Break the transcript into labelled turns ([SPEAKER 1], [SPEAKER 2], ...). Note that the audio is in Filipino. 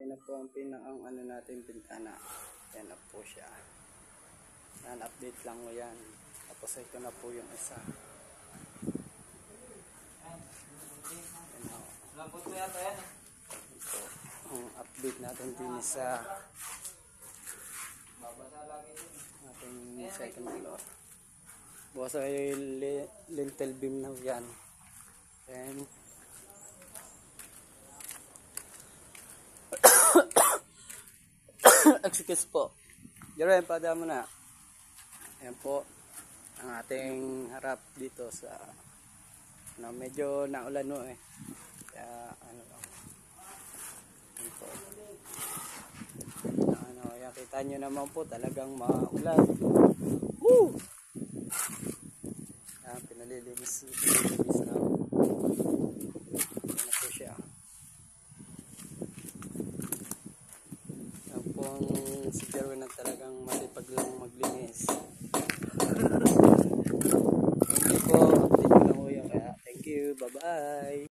[SPEAKER 1] Yan na po ang pinakang ano natin bintana. Yan na po siya. Yan, update lang mo yan. Tapos ito na po yung isa. Yan na.
[SPEAKER 2] Lambot mo yata yan.
[SPEAKER 1] Ito ang update natin din sa ating second floor. Bukas ay lintel beam na yan. Then excuse po. Jaren, pada mo na. Ayan po ang ating harap dito sa medyo naulan no eh. Kaya ano lang. Ito. Yan, kita nyo naman po talagang maulan. Woo! Yan, pinalilinis na. Yan na po siya. Yan po ang si Jerwin na talagang masipag lang maglinis. Hindi po, update ko lang po yan. Kaya thank you, bye bye.